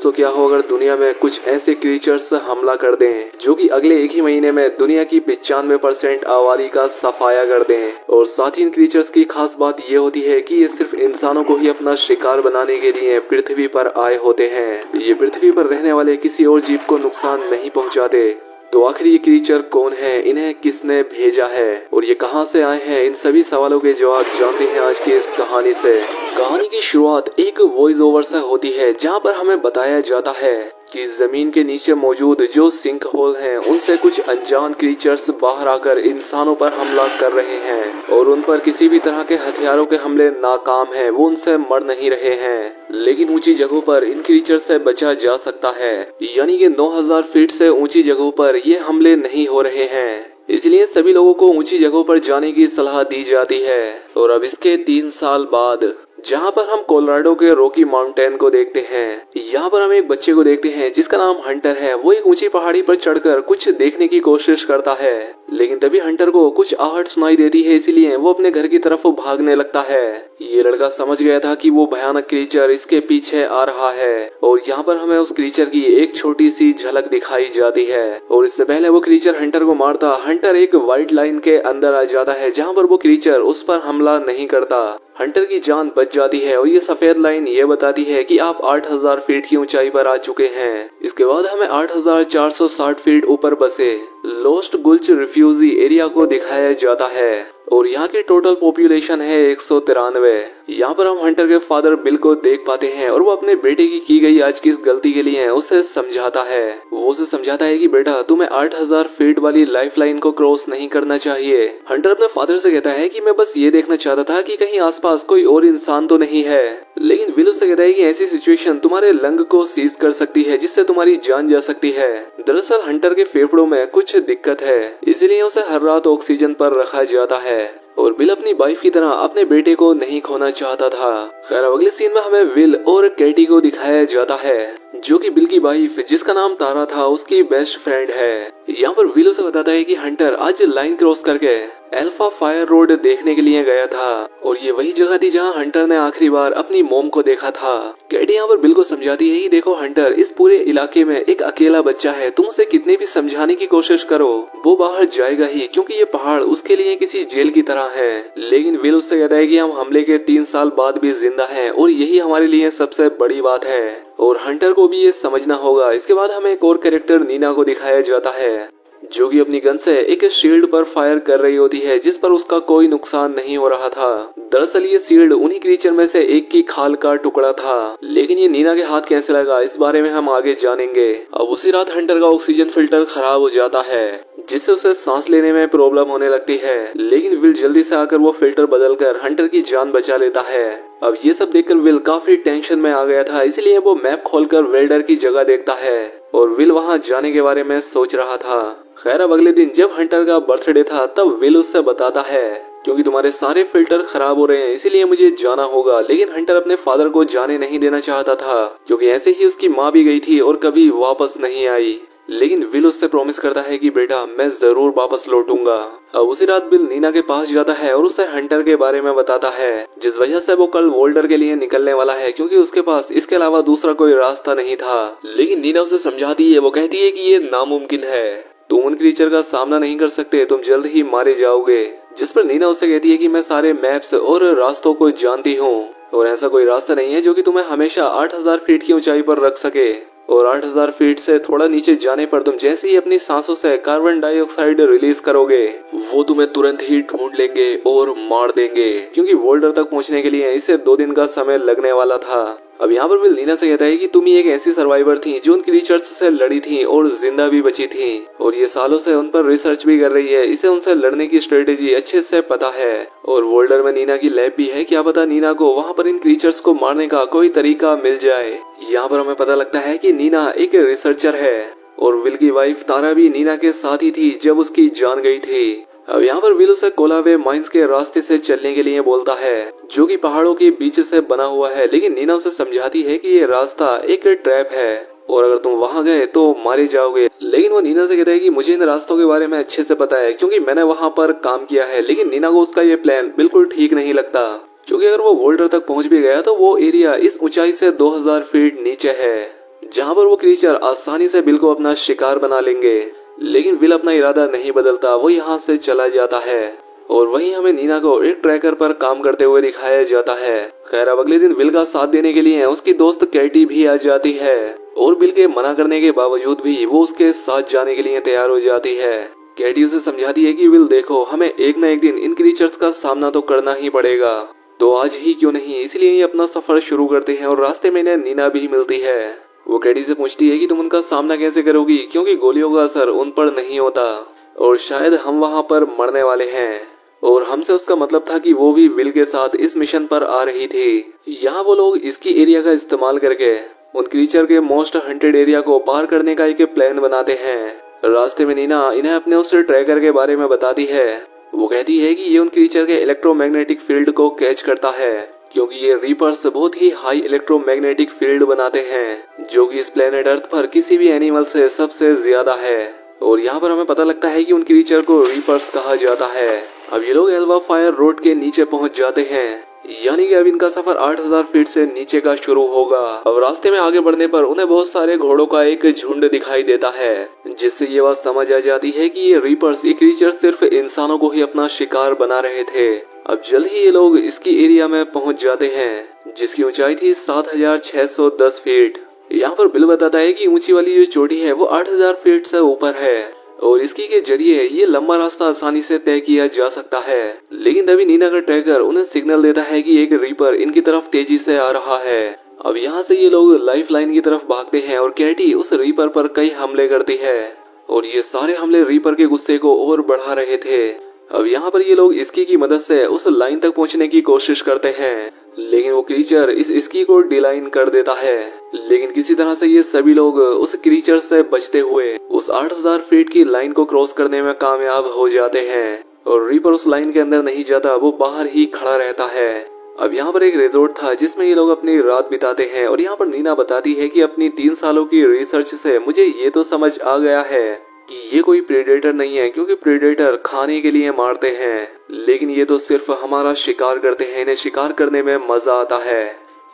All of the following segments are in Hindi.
दोस्तों क्या हो अगर दुनिया में कुछ ऐसे क्रीचर्स हमला कर दें जो कि अगले एक ही महीने में दुनिया की 95% आबादी का सफाया कर दें। और साथ ही इन क्रीचर्स की खास बात ये होती है कि ये सिर्फ इंसानों को ही अपना शिकार बनाने के लिए पृथ्वी पर आए होते हैं। ये पृथ्वी पर रहने वाले किसी और जीव को नुकसान नहीं पहुंचाते। तो आखिर ये क्रीचर कौन है, इन्हें किसने भेजा है और ये कहां से आए हैं, इन सभी सवालों के जवाब जानते हैं आज की इस कहानी से। कहानी की शुरुआत एक वॉइस ओवर से होती है जहां पर हमें बताया जाता है कि जमीन के नीचे मौजूद जो सिंक होल हैं उनसे कुछ अनजान क्रीचर्स बाहर आकर इंसानों पर हमला कर रहे हैं और उन पर किसी भी तरह के हथियारों के हमले नाकाम हैं। वो उनसे मर नहीं रहे हैं, लेकिन ऊंची जगहों पर इन क्रीचर से बचा जा सकता है, यानी कि 9000 फीट से ऊंची जगहों पर ये हमले नहीं हो रहे हैं। इसलिए सभी लोगों को ऊंची जगहों पर जाने की सलाह दी जाती है। और अब इसके 3 साल बाद जहाँ पर हम कोलोराडो के रॉकी माउंटेन को देखते हैं, यहाँ पर हम एक बच्चे को देखते हैं जिसका नाम हंटर है। वो एक ऊंची पहाड़ी पर चढ़कर कुछ देखने की कोशिश करता है, लेकिन तभी हंटर को कुछ आहट सुनाई देती है, इसीलिए वो अपने घर की तरफ भागने लगता है। ये लड़का समझ गया था कि वो भयानक क्रीचर इसके पीछे आ रहा है और यहाँ पर हमें उस क्रीचर की एक छोटी सी झलक दिखाई जाती है। और इससे पहले वो क्रीचर हंटर को मारता, हंटर एक व्हाइट लाइन के अंदर आ जाता है जहाँ पर वो क्रीचर उस पर हमला नहीं करता। हंटर की जान बच जाती है और ये सफेद लाइन ये बताती है कि आप 8000 फीट की ऊंचाई पर आ चुके हैं। इसके बाद हमें 8460 फीट ऊपर बसे लोस्ट गुल्च रिफ्यूजी एरिया को दिखाया जाता है और यहाँ की टोटल पॉपुलेशन है 193। यहाँ पर हम हंटर के फादर बिल को देख पाते हैं और वो अपने बेटे की गई आज की इस गलती के लिए उसे समझाता है। वो उसे समझाता है कि बेटा तुम्हें 8000 फीट वाली लाइफ लाइन को क्रॉस नहीं करना चाहिए। हंटर अपने फादर से कहता है कि मैं बस ये देखना चाहता था कि कहीं आसपास कोई और इंसान तो नहीं है, लेकिन विल उससे कहता है कि ऐसी सिचुएशन तुम्हारे लंग को सीज कर सकती है जिससे तुम्हारी जान जा सकती है। दरअसल हंटर के फेफड़ों में कुछ दिक्कत है, इसलिए उसे हर रात ऑक्सीजन पर रखा जाता है और विल अपनी वाइफ की तरह अपने बेटे को नहीं खोना चाहता था। खैर अगले सीन में हमें विल और कैटी को दिखाया जाता है जो कि बिल की वाइफ जिसका नाम तारा था उसकी बेस्ट फ्रेंड है। यहाँ पर विल उसे बताता है कि हंटर आज लाइन क्रॉस करके अल्फा फायर रोड देखने के लिए गया था और ये वही जगह थी जहाँ हंटर ने आखिरी बार अपनी मोम को देखा था। कैटी यहाँ पर बिल को समझाती है कि देखो हंटर, इस पूरे इलाके में एक अकेला बच्चा है, तुम उसे कितने भी समझाने की कोशिश करो वो बाहर जाएगा ही, क्योंकि ये पहाड़ उसके लिए किसी जेल की तरह है। लेकिन विल उससे कहता है कि हम हमले के 3 साल बाद भी जिंदा हैं और यही हमारे लिए सबसे बड़ी बात है और हंटर को भी ये समझना होगा। इसके बाद हमें एक और कैरेक्टर नीना को दिखाया जाता है जो कि अपनी गन से एक शील्ड पर फायर कर रही होती है जिस पर उसका कोई नुकसान नहीं हो रहा था। दरअसल ये शील्ड उन्हीं क्रीचर में से एक की खाल का टुकड़ा था, लेकिन ये नीना के हाथ कैसे लगा इस बारे में हम आगे जानेंगे। अब उसी रात हंटर का ऑक्सीजन फिल्टर खराब हो जाता है जिससे उसे सांस लेने में प्रॉब्लम होने लगती है, लेकिन विल जल्दी से आकर वो फिल्टर बदलकर हंटर की जान बचा लेता है। अब ये सब देखकर विल काफी टेंशन में आ गया था, इसलिए वो मैप खोलकर वेल्डर की जगह देखता है और विल वहां जाने के बारे में सोच रहा था। खैर अब अगले दिन जब हंटर का बर्थडे था तब विल उससे बताता है क्योंकि तुम्हारे सारे फिल्टर खराब हो रहे हैं इसीलिए मुझे जाना होगा। लेकिन हंटर अपने फादर को जाने नहीं देना चाहता था क्योंकि ऐसे ही उसकी माँ भी गई थी और कभी वापस नहीं आई। लेकिन विल उससे प्रॉमिस करता है कि बेटा मैं जरूर वापस लौटूंगा। अब उसी रात बिल नीना के पास जाता है और उसे हंटर के बारे में बताता है जिस वजह से वो कल वोल्डर के लिए निकलने वाला है, क्योंकि उसके पास इसके अलावा दूसरा कोई रास्ता नहीं था। लेकिन नीना उसे समझाती है, वो कहती है कि ये नामुमकिन है, तुम उन क्रीचर का सामना नहीं कर सकते, तुम जल्द ही मारे जाओगे। जिस पर नीना उससे कहती है कि मैं सारे मैप्स और रास्तों को जानती हूँ और ऐसा कोई रास्ता नहीं है जो कि तुम्हें हमेशा 8000 फीट की ऊंचाई पर रख सके और 8000 फीट से थोड़ा नीचे जाने पर तुम जैसे ही अपनी सांसों से कार्बन डाइऑक्साइड रिलीज करोगे वो तुम्हें तुरंत ही ढूंढ लेंगे और मार देंगे, क्योंकि वोल्डर तक पहुंचने के लिए इसे 2 दिन का समय लगने वाला था। अब यहाँ पर विल नीना से कहता है कि तुम ही एक ऐसी सर्वाइवर थी जो उन क्रीचर्स से लड़ी थी और जिंदा भी बची थी और ये सालों से उन पर रिसर्च भी कर रही है, इसे उनसे लड़ने की स्ट्रेटेजी अच्छे से पता है और वोल्डर में नीना की लैब भी है, क्या पता नीना को वहाँ पर इन क्रीचर्स को मारने का कोई तरीका मिल जाए। यहाँ पर हमें पता लगता है कि नीना एक रिसर्चर है और विल की वाइफ तारा भी नीना के साथ ही थी जब उसकी जान गई थी। अब यहाँ पर विल उसे कोलावे माइंस के रास्ते से चलने के लिए बोलता है जो कि पहाड़ों के बीच से बना हुआ है, लेकिन नीना उसे समझाती है कि ये रास्ता एक ट्रैप है और अगर तुम वहां गए तो मारे जाओगे। लेकिन वो नीना से कहता है कि मुझे इन रास्तों के बारे में अच्छे से पता है क्योंकि मैंने वहां पर काम किया है। लेकिन नीना को उसका ये प्लान बिल्कुल ठीक नहीं लगता क्योंकि अगर वो वोल्डर तक पहुंच भी गया तो वो एरिया इस ऊंचाई से 2000 फीट नीचे है जहाँ पर वो क्रीचर आसानी से बिल को अपना शिकार बना लेंगे। लेकिन विल अपना इरादा नहीं बदलता, वो यहाँ से चला जाता है। और वहीं हमें नीना को एक ट्रैकर पर काम करते हुए दिखाया जाता है। खैर अब अगले दिन विल का साथ देने के लिए उसकी दोस्त कैटी भी आ जाती है और बिल के मना करने के बावजूद भी वो उसके साथ जाने के लिए तैयार हो जाती है। कैटी उसे समझाती है कि विल देखो, हमें एक न एक दिन इन क्रीचर्स का सामना तो करना ही पड़ेगा, तो आज ही क्यों नहीं, इसलिए ये अपना सफर शुरू करते हैं। और रास्ते में इन्हें नीना भी मिलती है। वो कैटी से पूछती है कि तुम उनका सामना कैसे करोगी, क्योंकि गोलियों का असर उन पर नहीं होता और शायद हम वहाँ पर मरने वाले हैं। और हमसे उसका मतलब था कि वो भी विल के साथ इस मिशन पर आ रही थी। यहाँ वो लोग इसकी एरिया का इस्तेमाल करके उन क्रीचर के मोस्ट हंटेड एरिया को पार करने का एक प्लान बनाते हैं। रास्ते में नीना इन्हें अपने उस ट्रैकर के बारे में बताती है। वो कहती है कि ये उन क्रीचर के इलेक्ट्रोमैग्नेटिक फील्ड को कैच करता है, क्योंकि ये रीपर्स बहुत ही हाई इलेक्ट्रोमैग्नेटिक फील्ड बनाते हैं, जो कि इस प्लेनेट अर्थ पर किसी भी एनिमल से सबसे ज्यादा है। और यहाँ पर हमें पता लगता है कि उन क्रीचर को रीपर्स कहा जाता है। अब ये लोग एल्वा फायर रोड के नीचे पहुंच जाते हैं, यानी कि अब इनका सफर 8000 फीट से नीचे का शुरू होगा। अब रास्ते में आगे बढ़ने पर उन्हें बहुत सारे घोड़ों का एक झुंड दिखाई देता है, जिससे ये बात समझ आ जाती है कि ये रीपर्स, ये क्रीचर सिर्फ इंसानों को ही अपना शिकार बना रहे थे। अब जल्द ही ये लोग इसकी एरिया में पहुंच जाते हैं, जिसकी ऊंचाई थी 7610 फीट। यहाँ पर बिल बताता है कि ऊंची वाली जो चोटी है वो 8000 फीट से ऊपर है और इसकी के जरिए ये लंबा रास्ता आसानी से तय किया जा सकता है। लेकिन तभी नीना का ट्रैकर उन्हें सिग्नल देता है कि एक रीपर इनकी तरफ तेजी से आ रहा है। अब यहाँ से ये लोग लाइफ लाइन की तरफ भागते हैं और कैटी उस रीपर पर कई हमले करती है और ये सारे हमले रीपर के गुस्से को और बढ़ा रहे थे। अब यहाँ पर ये लोग इसकी की मदद से उस लाइन तक पहुँचने की कोशिश करते हैं, लेकिन वो क्रीचर इस इसकी को डिलाइन कर देता है। लेकिन किसी तरह से ये सभी लोग उस क्रीचर से बचते हुए उस 8000 फीट की लाइन को क्रॉस करने में कामयाब हो जाते हैं और रीपर उस लाइन के अंदर नहीं जाता, वो बाहर ही खड़ा रहता है। अब यहाँ पर एक रिजोर्ट था जिसमें ये लोग अपनी रात बिताते हैं और यहाँ पर नीना बताती है कि अपनी 3 सालों की रिसर्च से मुझे ये तो समझ आ गया है कि ये कोई प्रेडेटर नहीं है, क्योंकि प्रेडेटर खाने के लिए मारते हैं, लेकिन ये तो सिर्फ हमारा शिकार करते हैं, इन्हें शिकार करने में मजा आता है।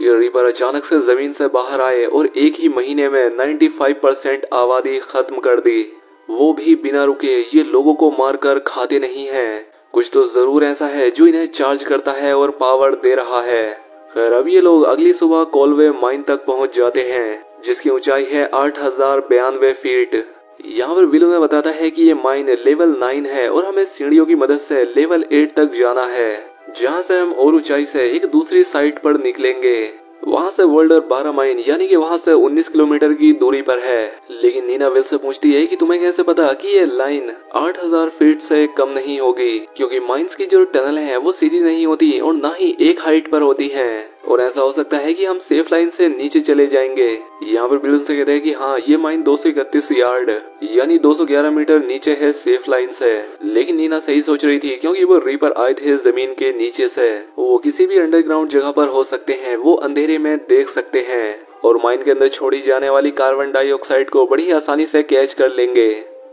ये रीपर अचानक से जमीन से बाहर आए और एक ही महीने में 95% आबादी खत्म कर दी, वो भी बिना रुके। ये लोगों को मारकर खाते नहीं हैं, कुछ तो जरूर ऐसा है जो इन्हें चार्ज करता है और पावर दे रहा है। खैर अब ये लोग अगली सुबह कोलवे माइन तक पहुंच जाते हैं, जिसकी ऊंचाई है 8092 फीट। यहाँ पर विल में बताता है कि ये माइन लेवल 9 है और हमें सीढ़ियों की मदद से लेवल 8 तक जाना है, जहाँ से हम और ऊंचाई से एक दूसरी साइट पर निकलेंगे। वहाँ से वर्ल्डर 12 माइन यानी कि वहाँ से 19 किलोमीटर की दूरी पर है। लेकिन नीना विल से पूछती है कि तुम्हें कैसे पता कि ये लाइन 8000 फीट से कम नहीं होगी, क्योंकि माइंस की जो टनल है वो सीधी नहीं होती और ना ही एक हाइट पर होती है, और ऐसा हो सकता है कि हम सेफ लाइन से नीचे चले जाएंगे। यहाँ पर बिल से कहते हैं कि हाँ, ये माइन 231 यार्ड यानी 211 मीटर नीचे है सेफ लाइन से। लेकिन नीना सही सोच रही थी, क्योंकि वो रीपर आए थे जमीन के नीचे से, वो किसी भी अंडरग्राउंड जगह पर हो सकते हैं, वो अंधेरे में देख सकते हैं और माइन के अंदर छोड़ी जाने वाली कार्बन डाइऑक्साइड को बड़ी आसानी से कैच कर लेंगे।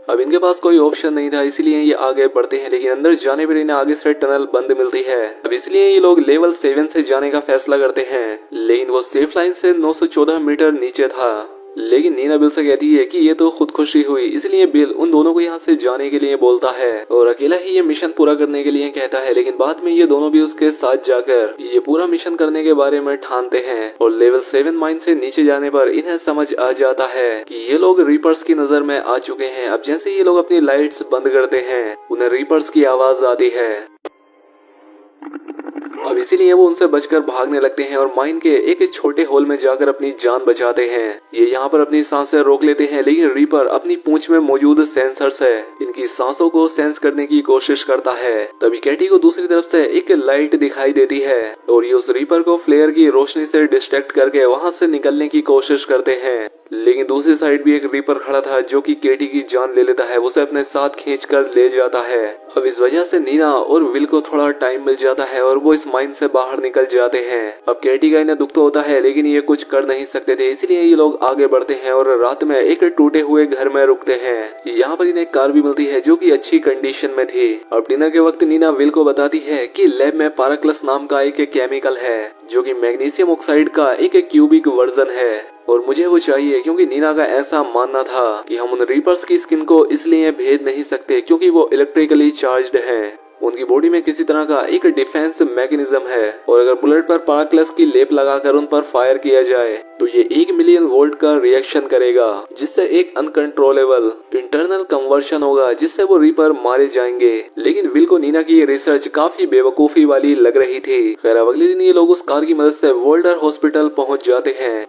अब इनके पास कोई ऑप्शन नहीं था, इसलिए ये आगे बढ़ते हैं, लेकिन अंदर जाने पर इन्हें आगे से टनल बंद मिलती है। अब इसलिए ये लोग लेवल 7 से जाने का फैसला करते हैं, लेकिन वो सेफ लाइन से 914 मीटर नीचे था। लेकिन नीना बिल से कहती है कि ये तो खुदकुशी हुई, इसलिए बिल उन दोनों को यहाँ से जाने के लिए बोलता है और अकेला ही ये मिशन पूरा करने के लिए कहता है। लेकिन बाद में ये दोनों भी उसके साथ जाकर ये पूरा मिशन करने के बारे में ठानते हैं और लेवल 7 माइन से नीचे जाने पर इन्हें समझ आ जाता है कि ये लोग रीपर्स की नजर में आ चुके हैं। अब जैसे ये लोग अपनी लाइट्स बंद करते हैं, उन्हें रीपर्स की आवाज आती है। अब इसीलिए वो उनसे बचकर भागने लगते हैं और माइन के एक छोटे होल में जाकर अपनी जान बचाते हैं। ये यहाँ पर अपनी सांसें रोक लेते हैं, लेकिन रीपर अपनी पूंछ में मौजूद सेंसर से इनकी सांसों को सेंस करने की कोशिश करता है। तभी कैटी को दूसरी तरफ से एक लाइट दिखाई देती है और ये उस रीपर को फ्लेयर की रोशनी से डिस्ट्रैक्ट करके वहाँ से निकलने की कोशिश करते हैं। लेकिन दूसरी साइड भी एक रीपर खड़ा था जो कि केटी की जान ले लेता है, उसे अपने साथ खींचकर ले जाता है। अब इस वजह से नीना और विल को थोड़ा टाइम मिल जाता है और वो इस माइन से बाहर निकल जाते हैं। अब केटी का इन्हें दुख तो होता है, लेकिन ये कुछ कर नहीं सकते थे, इसलिए ये लोग आगे बढ़ते हैं और रात में एक टूटे हुए घर में रुकते हैं। यहाँ पर इन्हें कार भी मिलती है जो कि अच्छी कंडीशन में थी। अब डिनर के वक्त नीना विल को बताती है कि लैब में पाराक्लस नाम का एक केमिकल है जो कि मैग्नीशियम ऑक्साइड का एक क्यूबिक वर्जन है और मुझे वो चाहिए क्योंकि नीना का ऐसा मानना था कि हम उन रीपर्स की स्किन को इसलिए भेद नहीं सकते क्योंकि वो इलेक्ट्रिकली चार्ज्ड हैं। उनकी बॉडी में किसी तरह का एक डिफेंस मैकेनिज्म है और अगर बुलेट पर पार्कलेस की लेप लगाकर उन पर फायर किया जाए तो ये 1 मिलियन वोल्ट का रिएक्शन करेगा, जिससे एक अनकंट्रोलेबल इंटरनल कन्वर्शन होगा जिससे वो रीपर मारे जाएंगे। लेकिन विल को नीना की ये रिसर्च काफी बेवकूफी वाली लग रही थी। खैर अब अगले दिन ये लोग उस कार की मदद से वोल्डर हॉस्पिटल पहुंच जाते हैं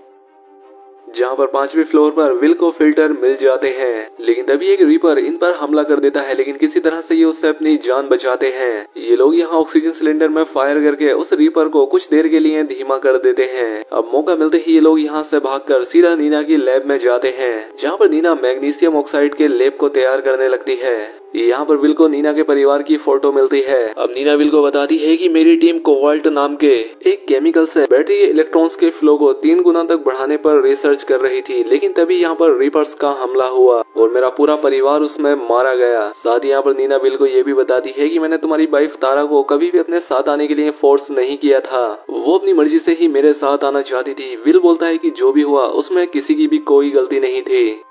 जहाँ पर 5वें फ्लोर पर विल को फिल्टर मिल जाते हैं। लेकिन तभी एक रीपर इन पर हमला कर देता है, लेकिन किसी तरह से ये उससे अपनी जान बचाते हैं। ये लोग यहाँ ऑक्सीजन सिलेंडर में फायर करके उस रीपर को कुछ देर के लिए धीमा कर देते हैं। अब मौका मिलते ही ये लोग यहाँ से भागकर सीधा नीना की लैब में जाते हैं जहाँ पर नीना मैग्नीशियम ऑक्साइड के लेप को तैयार करने लगती है। यहाँ पर विल को नीना के परिवार की फोटो मिलती है। अब नीना विल को बताती है कि मेरी टीम कोबाल्ट नाम के एक केमिकल से बैटरी के इलेक्ट्रॉन्स के फ्लो को 3 गुना तक बढ़ाने पर रिसर्च कर रही थी, लेकिन तभी यहाँ पर रीपर्स का हमला हुआ और मेरा पूरा परिवार उसमें मारा गया। साथ ही यहाँ पर नीना विल को ये भी बताती है कि मैंने तुम्हारी वाइफ तारा को कभी भी अपने साथ आने के लिए फोर्स नहीं किया था, वो अपनी मर्जी से ही मेरे साथ आना चाहती थी। विल बोलता है कि जो भी हुआ उसमें किसी की भी कोई गलती नहीं थी।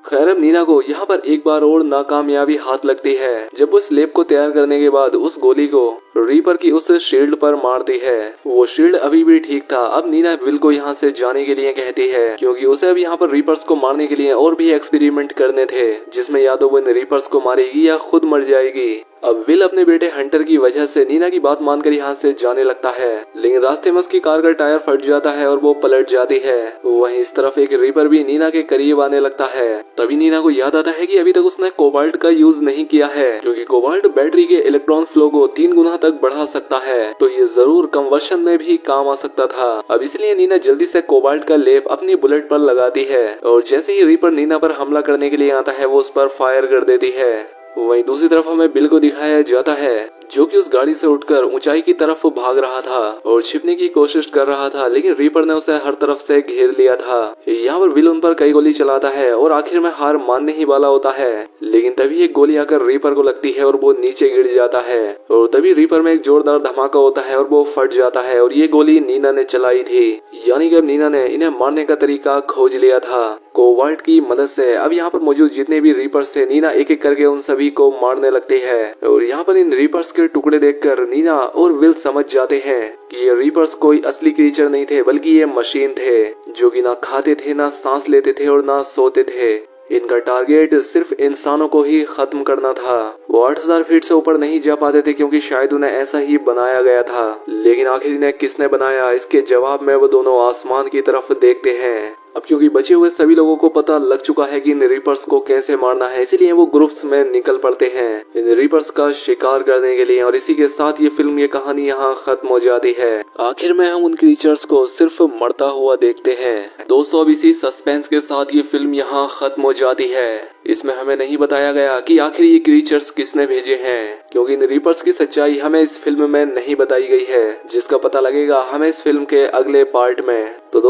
खैर अब नीना को यहाँ पर एक बार और नाकामयाबी हाथ लगती है जब वो स्लेब को तैयार करने के बाद उस गोली को रीपर की उस शील्ड पर मारती है। वो शील्ड अभी भी ठीक था। अब नीना विल को यहाँ से जाने के लिए कहती है क्योंकि उसे अब यहाँ पर रीपर्स को मारने के लिए और भी एक्सपेरिमेंट करने थे, जिसमें या तो वो इन रीपर्स को मारेगी या खुद मर जाएगी। अब विल अपने बेटे हंटर की वजह से नीना की बात मानकर यहाँ से जाने लगता है, लेकिन रास्ते में उसकी कार का टायर फट जाता है और वो पलट जाती है। वहीं इस तरफ एक रीपर भी नीना के करीब आने लगता है। तभी नीना को याद आता है कि अभी तक उसने कोबाल्ट का यूज नहीं किया है, क्योंकि कोबाल्ट बैटरी के इलेक्ट्रॉन फ्लो को 3 गुना तक बढ़ा सकता है, तो ये जरूर कन्वर्शन में भी काम आ सकता था। अब इसलिए नीना जल्दी से कोबाल्ट का लेप अपनी बुलेट पर लगाती है और जैसे ही रीपर नीना पर हमला करने के लिए आता है वो उस पर फायर कर देती है। वहीं दूसरी तरफ हमें बिल को दिखाया जाता है जो कि उस गाड़ी से उठकर ऊंचाई की तरफ भाग रहा था और छिपने की कोशिश कर रहा था, लेकिन रीपर ने उसे हर तरफ से घेर लिया था। यहाँ पर विल उन पर कई गोली चलाता है और आखिर में हार मानने ही वाला होता है, लेकिन तभी एक गोली आकर रीपर को लगती है और वो नीचे गिर जाता है और तभी रीपर में एक जोरदार धमाका होता है और वो फट जाता है और ये गोली नीना ने चलाई थी। यानी कि अब नीना ने इन्हें मारने का तरीका खोज लिया था कोबाल्ट की मदद से। अब यहाँ पर मौजूद जितने भी रीपर्स थे नीना एक एक करके उन सभी को मारने लगती है और यहाँ पर इन रीपर्स के टुकड़े देखकर नीना और विल समझ जाते हैं कि ये रीपर्स कोई असली क्रीचर नहीं थे, बल्कि ये मशीन थे जो कि ना खाते थे, ना सांस लेते थे और ना सोते थे। इनका टारगेट सिर्फ इंसानों को ही खत्म करना था। वो 8000 फीट से ऊपर नहीं जा पाते थे क्योंकि शायद उन्हें ऐसा ही बनाया गया था, लेकिन आखिर इन्हें किसने बनाया, इसके जवाब में वो दोनों आसमान की तरफ देखते हैं। अब क्योंकि बचे हुए सभी लोगों को पता लग चुका है कि इन रीपर्स को कैसे मारना है, इसीलिए वो ग्रुप्स में निकल पड़ते हैं इन रीपर्स का शिकार करने के लिए। और इसी के साथ ये फिल्म, ये कहानी यहाँ खत्म हो जाती है। आखिर में हम उन क्रीचर्स को सिर्फ मरता हुआ देखते हैं। दोस्तों अब इसी सस्पेंस के साथ ये फिल्म यहाँ खत्म हो जाती है। इसमें हमें नहीं बताया गया कि आखिर ये क्रीचर्स किसने भेजे हैं, क्योंकि इन रीपर्स की सच्चाई हमें इस फिल्म में नहीं बताई गई है, जिसका पता लगेगा हमें इस फिल्म के अगले पार्ट में। तो